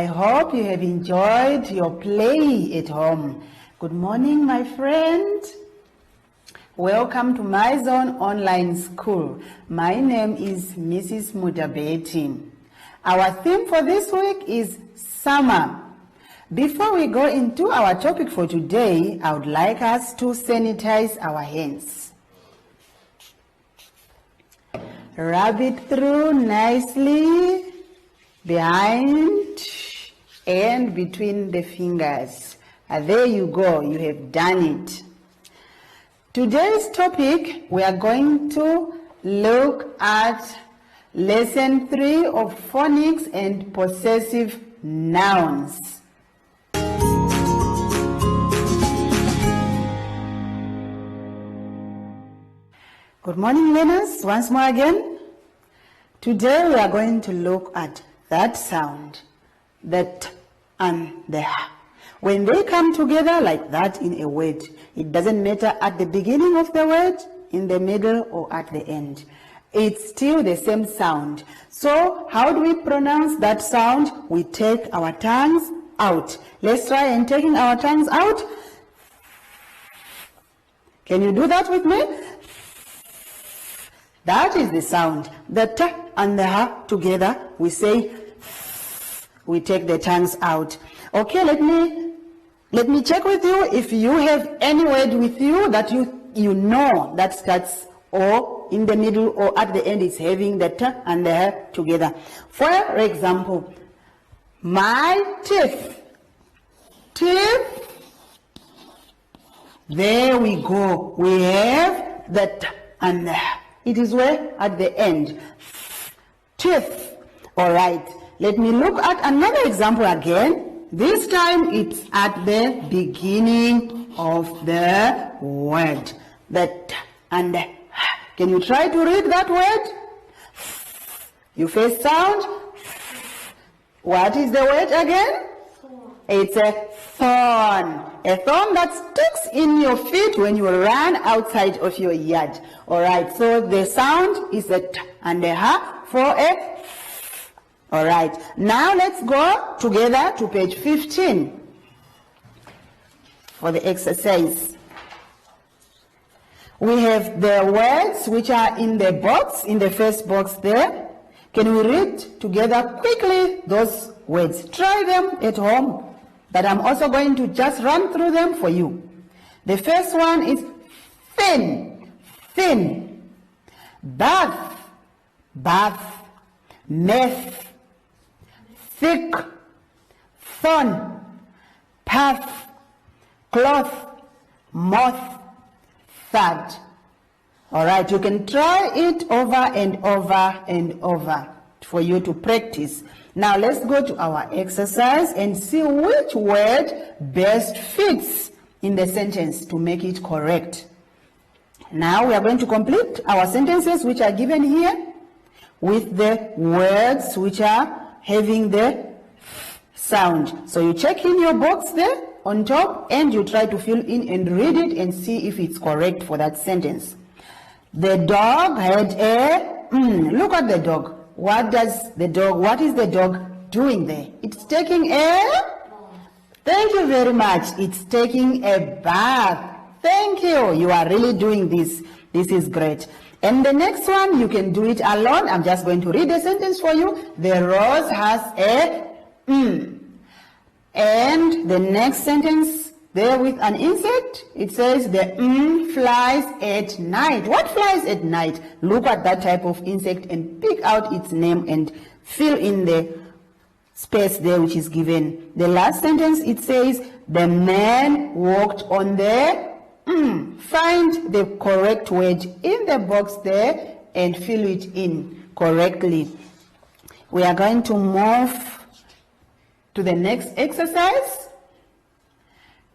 I hope you have enjoyed your play at home. Good morning, my friend. Welcome to My Zone Online School. My name is Mrs. Mudabeti. Our theme for this week is summer. Before we go into our topic for today, I would like us to sanitize our hands. Rub it through nicely behind and between the fingers. There you go, you have done it. Today's topic, we are going to look at lesson 3 of phonics and possessive nouns. Good morning, learners, once more again. Today we are going to look at that sound, the t and the h. When they come together like that in a word, it doesn't matter at the beginning of the word, in the middle, or at the end. It's still the same sound. So how do we pronounce that sound? We take our tongues out. Let's try and taking our tongues out. Can you do that with me? That is the sound. The t and the h together, we say, we take the tongues out. Okay, let me check with you if you have any word with you that you know that starts or in the middle or at the end is having the t and the h together. For example, my teeth. Teeth. There we go. We have the t and the h. It is where? At the end. Teeth. All right. Let me look at another example again. This time it's at the beginning of the word. The t and the h. Can you try to read that word? You first sound. What is the word again? It's a thorn. A thorn that sticks in your feet when you run outside of your yard. All right, so the sound is a t and a h for a. All right, now let's go together to page 15 for the exercise. We have the words which are in the box, in the first box there. Can we read together quickly those words? Try them at home. But I'm also going to just run through them for you. The first one is thin, thin. Bath, bath. Meth, thick. Thorn, path. Cloth, moth. Third. All right, you can try it over and over and over for you to practice. Now let's go to our exercise and see which word best fits in the sentence to make it correct. Now we are going to complete our sentences which are given here with the words which are having the sound. So you check in your box there on top and you try to fill in and read it and see if it's correct for that sentence. The dog had a, look at the dog. What is the dog doing there? It's taking a, thank you very much. It's taking a bath. Thank you. You are really doing this. This is great. And the next one, you can do it alone. I'm just going to read the sentence for you. The rose has a, and the next sentence, there with an insect, it says the flies at night. What flies at night? Look at that type of insect and pick out its name and fill in the space there which is given. The last sentence, it says the man walked on the, find the correct word in the box there and fill it in correctly. We are going to move to the next exercise.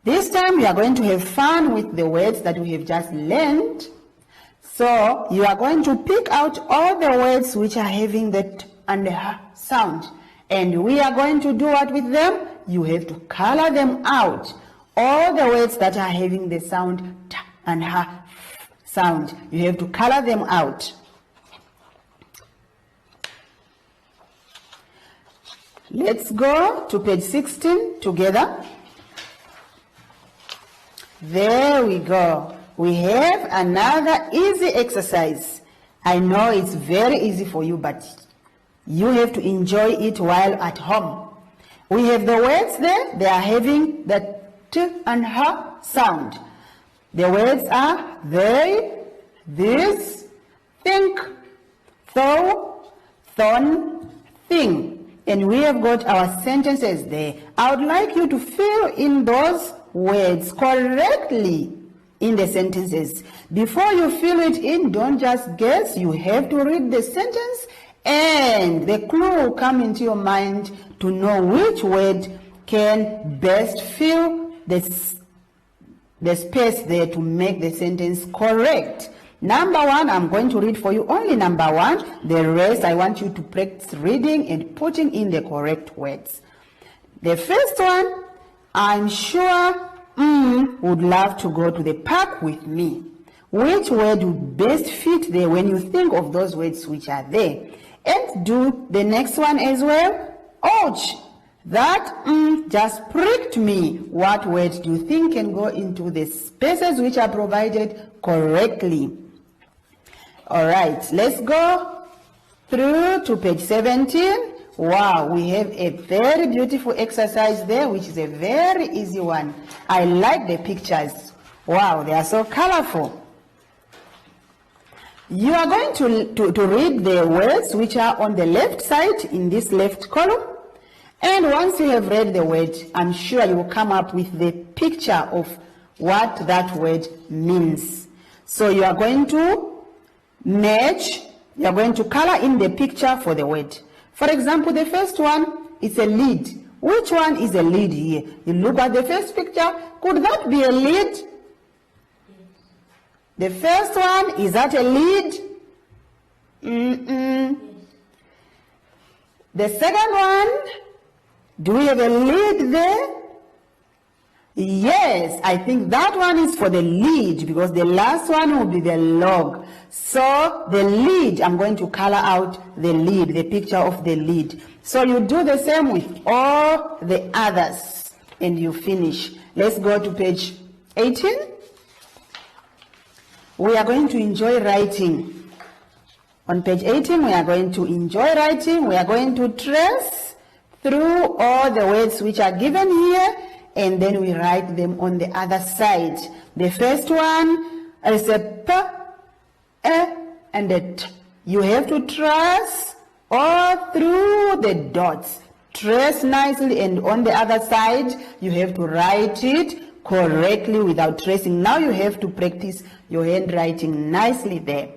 This time we are going to have fun with the words that we have just learned. So you are going to pick out all the words which are having the t and the h sound. And we are going to do what with them? You have to color them out. All the words that are having the sound t and h sound, you have to color them out. Let's go to page 16 together. There we go. We have another easy exercise. I know it's very easy for you, but you have to enjoy it while at home. We have the words there. They are having the T and H sound. The words are they, this, think, though, thon, thing. And we have got our sentences there. I would like you to fill in those words correctly in the sentences. Before you fill it in, don't just guess. You have to read the sentence and the clue will come into your mind to know which word can best fill the space there to make the sentence correct. Number one, I'm going to read for you only number one. The rest, I want you to practice reading and putting in the correct words. The first one, I'm sure would love to go to the park with me. Which word would best fit there when you think of those words which are there? And do the next one as well. Ouch! That just pricked me. What word do you think can go into the spaces which are provided correctly? All right, let's go through to page 17. Wow, we have a very beautiful exercise there, which is a very easy one. I like the pictures. Wow, they are so colorful. You are going to read the words which are on the left side in this left column. And once you have read the word, I'm sure you will come up with the picture of what that word means. So you are going to match, you are going to color in the picture for the word. For example, the first one is a lead. Which one is a lead here? You look at the first picture. Could that be a lead? The first one, is that a lead? The second one, do we have a lead there? Yes, I think that one is for the lead because the last one will be the log. So the lead, I'm going to color out the lead, the picture of the lead. So you do the same with all the others and you finish. Let's go to page 18. We are going to enjoy writing. On page 18, we are going to enjoy writing. We are going to trace through all the words which are given here, and then we write them on the other side. The first one is a P, E, and a T. You have to trace all through the dots. Trace nicely, and on the other side, you have to write it correctly without tracing. Now you have to practice your handwriting nicely there.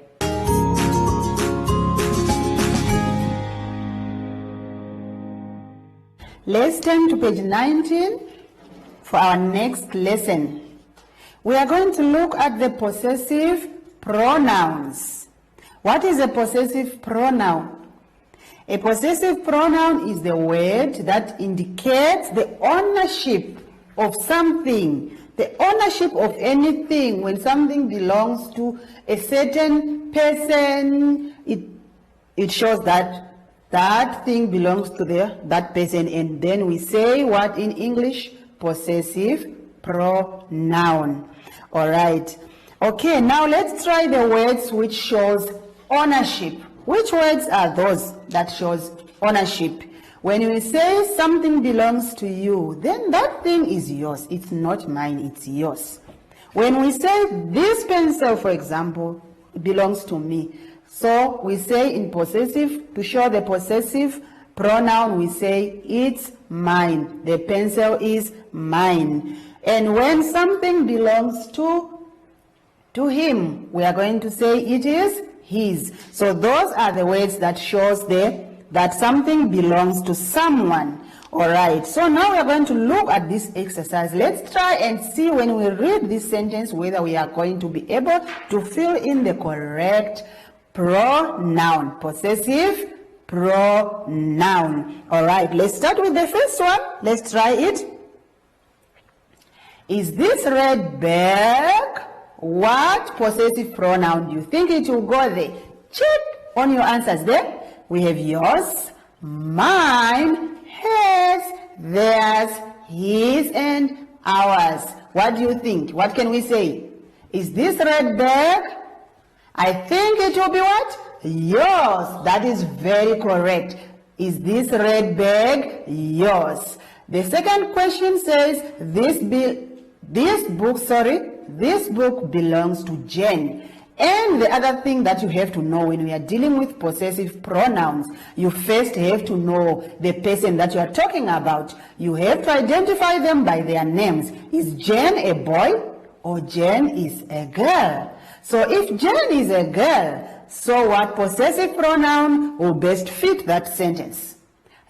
Let's turn to page 19 for our next lesson. We are going to look at the possessive pronouns. What is a possessive pronoun? A possessive pronoun is the word that indicates the ownership of something, the ownership of anything. When something belongs to a certain person, it shows that that thing belongs to that person, and then we say what in English? Possessive pronoun. All right. Okay, now let's try the words which shows ownership. Which words are those that shows ownership? When we say something belongs to you, then that thing is yours. It's not mine, it's yours. When we say this pencil, for example, belongs to me, so we say in possessive, to show the possessive pronoun, we say it's mine. The pencil is mine. And when something belongs to him, we are going to say it is his. So those are the words that shows that something belongs to someone. All right, so now we are going to look at this exercise. Let's try and see when we read this sentence whether we are going to be able to fill in the correct pronoun, possessive pronoun. All right, let's start with the first one. Let's try it. Is this red bag? What possessive pronoun do you think it will go there? Check on your answers there. We have yours, mine, hers, theirs, his, and ours. What do you think? What can we say? Is this red bag? I think it will be what? Yours. That is very correct. Is this red bag yours? The second question says, this book belongs to Jen. And the other thing that you have to know when we are dealing with possessive pronouns, you first have to know the person that you are talking about. You have to identify them by their names. Is Jen a boy or Jen is a girl? So if Jen is a girl, so what possessive pronoun will best fit that sentence?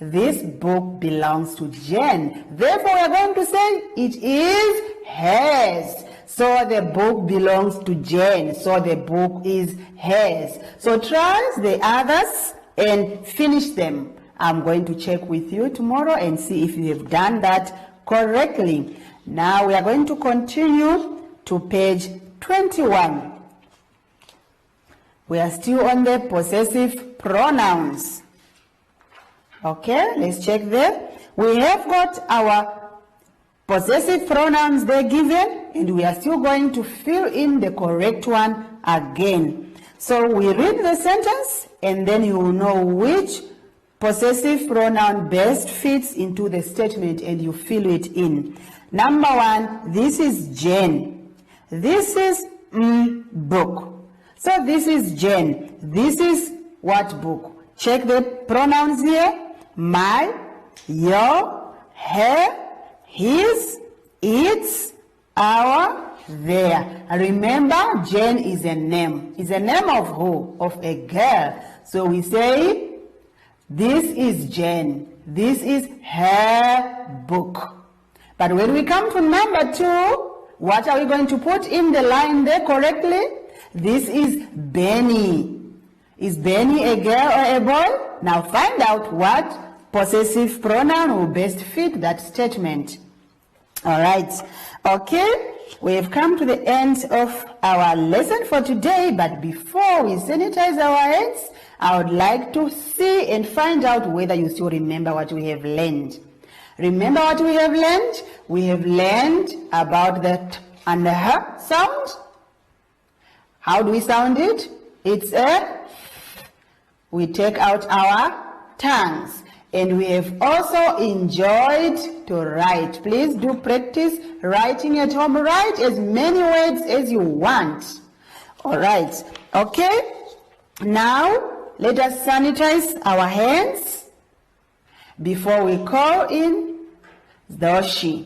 This book belongs to Jen. Therefore, we are going to say it is hers. So the book belongs to Jen. So the book is hers. So try the others and finish them. I'm going to check with you tomorrow and see if you have done that correctly. Now we are going to continue to page 21. We are still on the possessive pronouns. Okay, let's check there. We have got our possessive pronouns there given, and we are still going to fill in the correct one again. So we read the sentence, and then you will know which possessive pronoun best fits into the statement, and you fill it in. Number one, this is Jen. This is book. So this is Jen. This is what book? Check the pronouns here. My, your, her, his, its, our, their. Remember, Jen is a name. Is a name of who? Of a girl. So we say, this is Jen. This is her book. But when we come to number two, what are we going to put in the line there correctly? This is Benny. Is Benny a girl or a boy? Now find out what possessive pronoun will best fit that statement. All right. Okay. We have come to the end of our lesson for today, but before we sanitize our hands, I would like to see and find out whether you still remember what we have learned. Remember what we have learned? We have learned about the t and the h sound. How do we sound it? It's a, we take out our tongues. And we have also enjoyed to write. Please do practice writing at home. Write as many words as you want. All right. Okay. Now, let us sanitize our hands before we call in Doshi.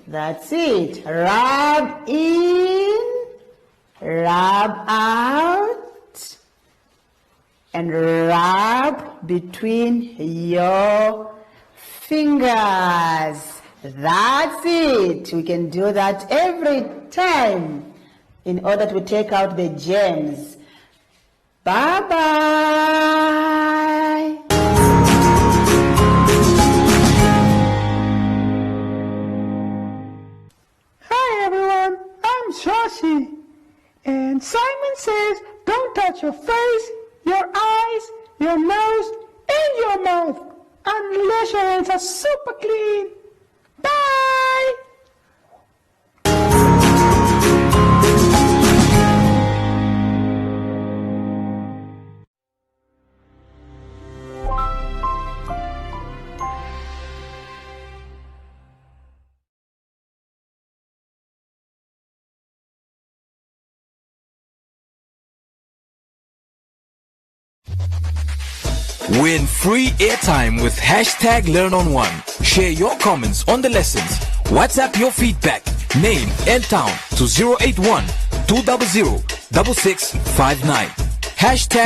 That's it. Rub in, rub out, and rub between your fingers. That's it. We can do that every time in order to take out the germs. Bye-bye. Hi everyone, I'm Shashi. And Simon says don't touch your face, your eyes, your nose, and your mouth unless your hands are super clean. Bye! Win free airtime with #LearnOn1. Share your comments on the lessons. WhatsApp your feedback, name and town to 081 200 6659.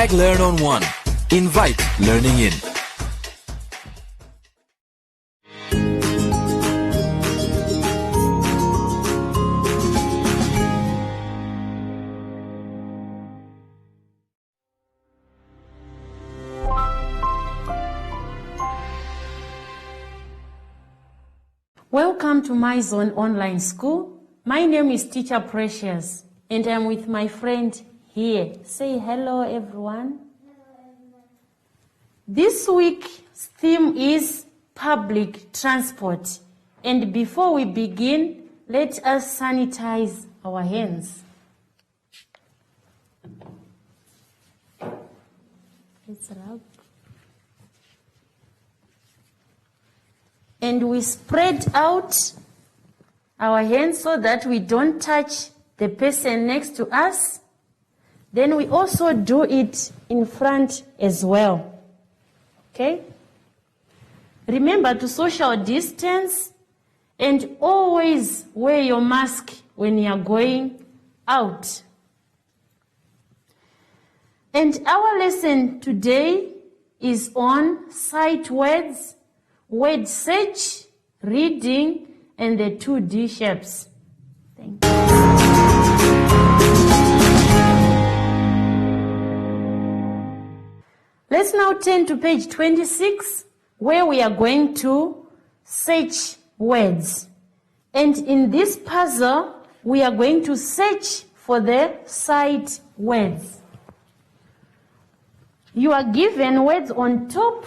#LearnOn1. Invite learning in. Welcome to My Zone Online School. My name is Teacher Precious, and I'm with my friend here. Say hello, everyone. This week's theme is public transport. And before we begin, let us sanitize our hands. Let's rub. And we spread out our hands so that we don't touch the person next to us. Then we also do it in front as well. Okay? Remember to social distance and always wear your mask when you are going out. And our lesson today is on sight words, word search, reading, and the 2D shapes. Thank you. Let's now turn to page 26, where we are going to search words. And in this puzzle, we are going to search for the sight words. You are given words on top.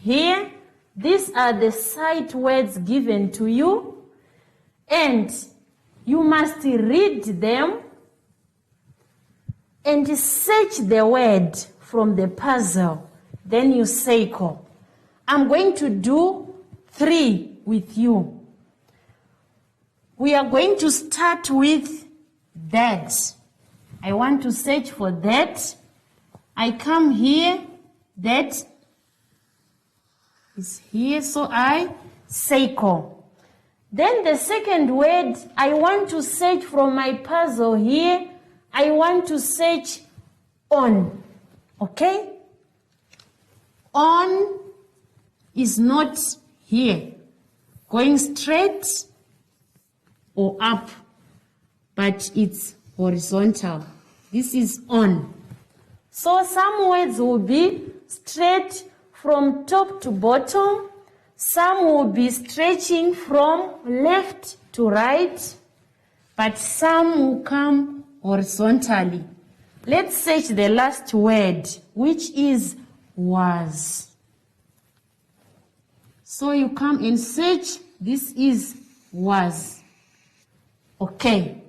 Here, these are the sight words given to you, and you must read them and search the word from the puzzle. Then you circle. I'm going to do 3 with you. We are going to start with that. I want to search for that. I come here, that is here, so I circle. Then the second word, I want to search from my puzzle here. I want to search on. Okay? On is not here, going straight or up, but it's horizontal. This is on. So some words will be straight from top to bottom. Some will be stretching from left to right, but some will come horizontally. Let's search the last word, which is was. So you come and search, this is was. Okay.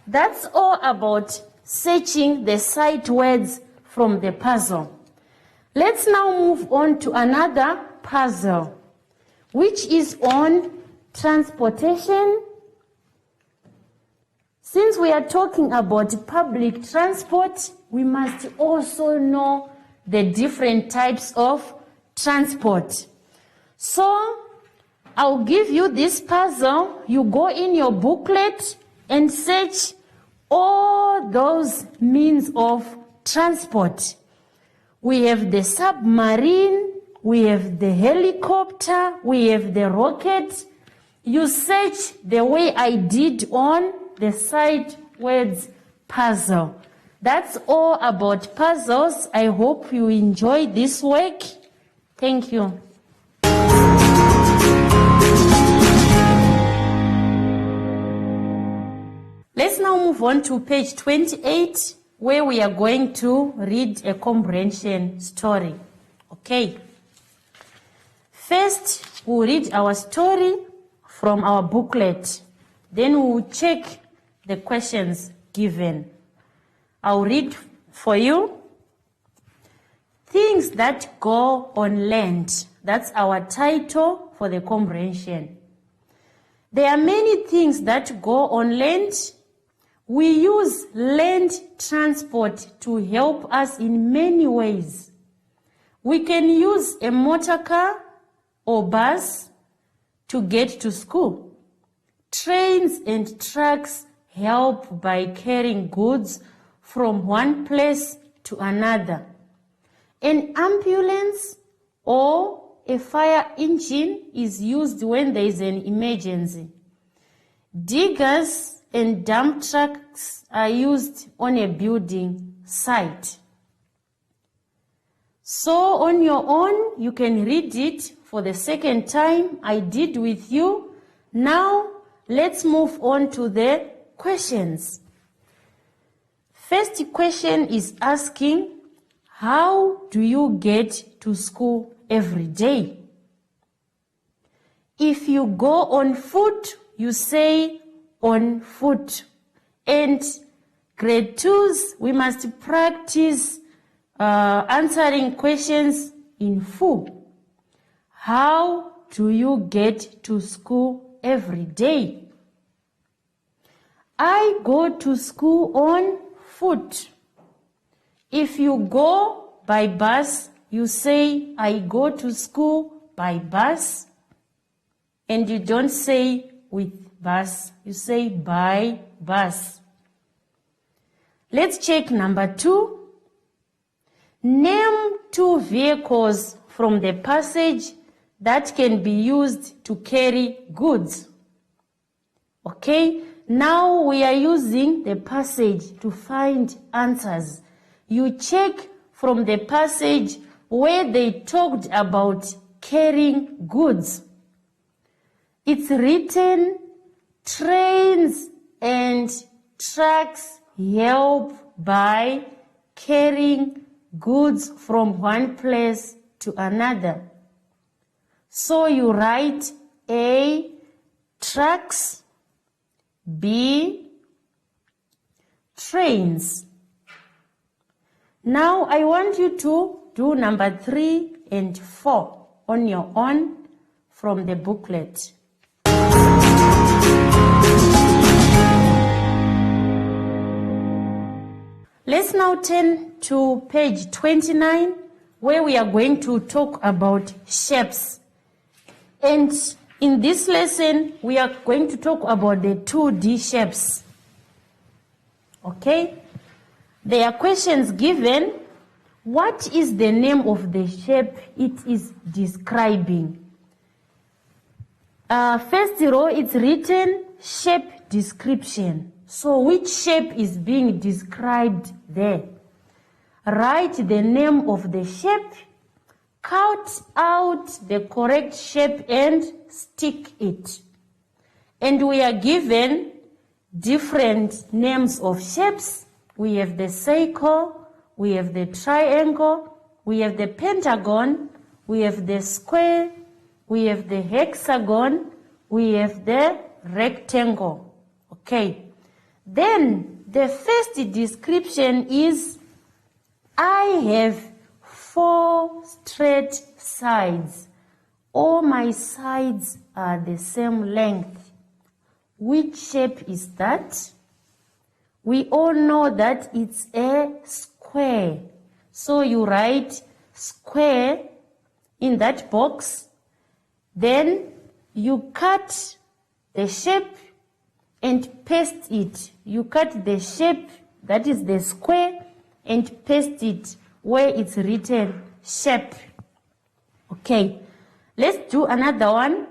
That's all about searching the sight words from the puzzle. Let's now move on to another puzzle, which is on transportation. Since we are talking about public transport, we must also know the different types of transport. So, I'll give you this puzzle. You go in your booklet and search all those means of transport. We have the submarine, we have the helicopter, we have the rocket. You search the way I did on the sight words puzzle. That's all about puzzles. I hope you enjoy this work. Thank you. Let's now move on to page 28, where we are going to read a comprehension story. Okay. First, we'll read our story from our booklet. Then we'll check the questions given. I'll read for you. Things that go on land. That's our title for the comprehension. There are many things that go on land. We use land transport to help us in many ways. We can use a motor car or bus to get to school. Trains and trucks help by carrying goods from one place to another. An ambulance or a fire engine is used when there is an emergency. Diggers and dump trucks are used on a building site. So on your own, you can read it for the second time. I did with you. Now, let's move on to the questions. First question is asking, How do you get to school every day? If you go on foot, you say on foot. And grade 2s, we must practice answering questions in full. How do you get to school every day? I go to school on foot. If you go by bus, you say I go to school by bus. And you don't say with bus, you say by bus. Let's check number 2. Name 2 vehicles from the passage that can be used to carry goods. Okay, now we are using the passage to find answers. You check from the passage where they talked about carrying goods. It's written, trains and trucks help by carrying goods from one place to another. So you write A, trucks, B, trains. Now I want you to do number 3 and 4 on your own from the booklet. Let's now turn to page 29, where we are going to talk about shapes. And in this lesson, we are going to talk about the 2D shapes. Okay? There are questions given. What is the name of the shape it is describing? First row, it's written shape description. So which shape is being described there? Write the name of the shape, cut out the correct shape and stick it. And we are given different names of shapes. We have the circle, we have the triangle, we have the pentagon, we have the square, we have the hexagon, we have the rectangle. Okay. Then the first description is, I have 4 straight sides. All my sides are the same length. Which shape is that? We all know that it's a square. So you write square in that box. Then you cut the shape and paste it. You cut the shape, that is the square, and paste it where it's written shape. Okay, let's do another one.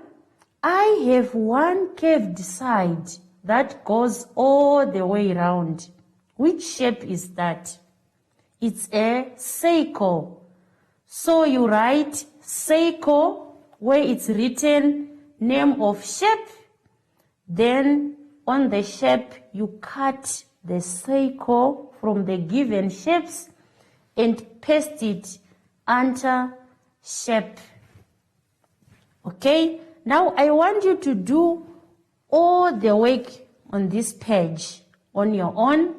I have 1 curved side that goes all the way around. Which shape is that? It's a circle. So you write circle where it's written name of shape. Then on the shape, you cut the circle from the given shapes and paste it under shape. Okay? Now I want you to do all the work on this page on your own.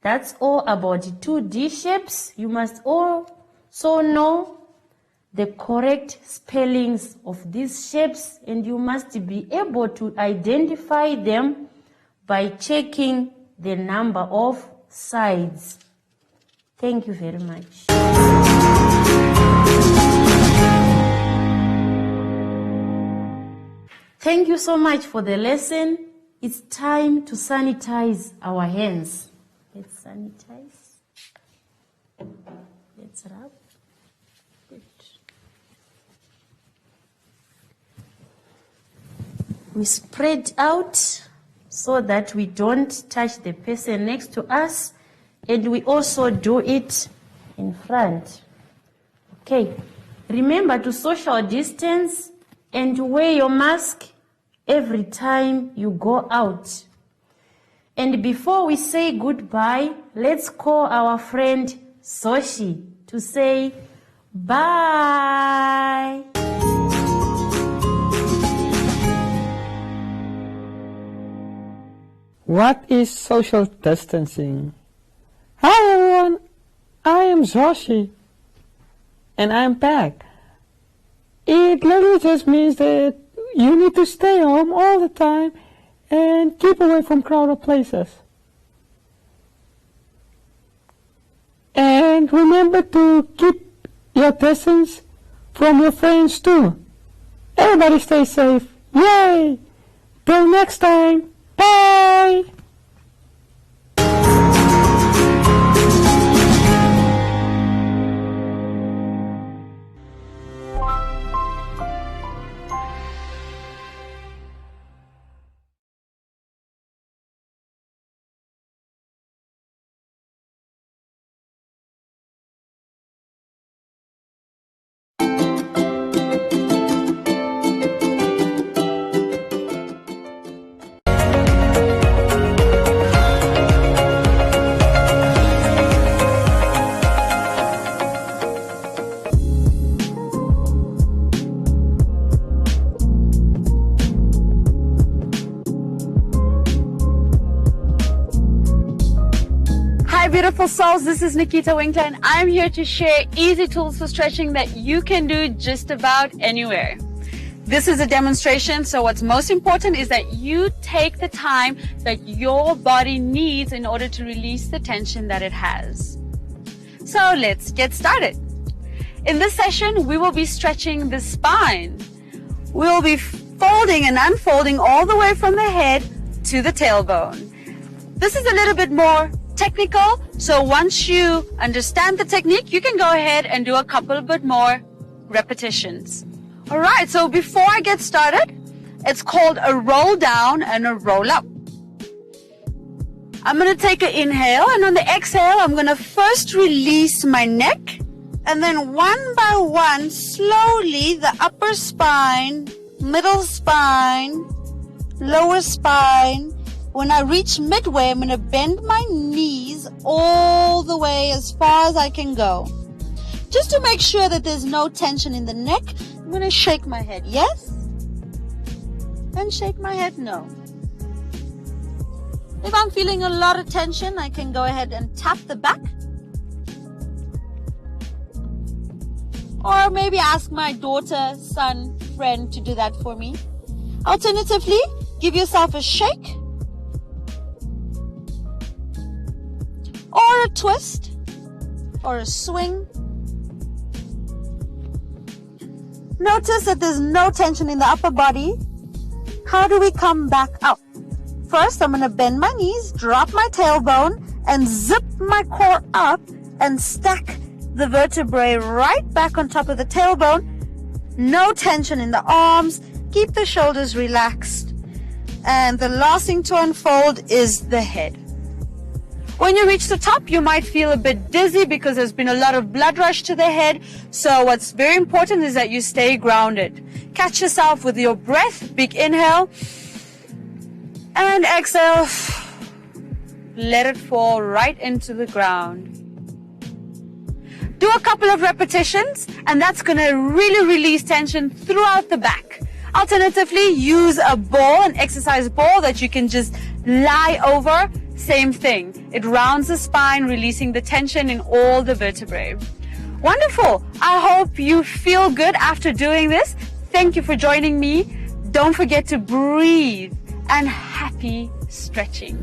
That's all about 2D shapes. You must also know the correct spellings of these shapes, and you must be able to identify them by checking the number of sides. Thank you very much. Thank you so much for the lesson. It's time to sanitize our hands. Let's sanitize. Let's rub. Good. We spread out so that we don't touch the person next to us, and we also do it in front. Okay, remember to social distance and wear your mask every time you go out. And before we say goodbye, let's call our friend Soshi to say bye. What is social distancing? Hi everyone, I am Zoshi, and I'm back. It literally just means that you need to stay home all the time and keep away from crowded places. And remember to keep your distance from your friends too. Everybody stay safe. Yay! Till next time. Bye! Beautiful souls, this is Nikita Winkler and I'm here to share easy tools for stretching that you can do just about anywhere. This is a demonstration, so what's most important is that you take the time that your body needs in order to release the tension that it has. So let's get started. In this session, we will be stretching the spine. We'll be folding and unfolding all the way from the head to the tailbone. This is a little bit more technical, so once you understand the technique, you can go ahead and do a couple bit more repetitions. All right, so before I get started, it's called a roll down and a roll up. I'm going to take an inhale, and on the exhale, I'm going to first release my neck, and then one by one, slowly, the upper spine, middle spine, lower spine. When I reach midway, I'm going to bend my knees all the way as far as I can go. Just to make sure that there's no tension in the neck, I'm going to shake my head yes, and shake my head no. If I'm feeling a lot of tension, I can go ahead and tap the back. Or maybe ask my daughter, son, friend to do that for me. Alternatively, give yourself a shake, or a twist, or a swing. Notice that there's no tension in the upper body. How do we come back up? First, I'm going to bend my knees, drop my tailbone, and zip my core up and stack the vertebrae right back on top of the tailbone. No tension in the arms. Keep the shoulders relaxed. And the last thing to unfold is the head. When you reach the top, you might feel a bit dizzy because there's been a lot of blood rush to the head. So what's very important is that you stay grounded. Catch yourself with your breath. Big inhale. And exhale. Let it fall right into the ground. Do a couple of repetitions, and that's going to really release tension throughout the back. Alternatively, use a ball, an exercise ball that you can just lie over. Same thing. It rounds the spine, releasing the tension in all the vertebrae. Wonderful. I hope you feel good after doing this. Thank you for joining me. Don't forget to breathe, and happy stretching.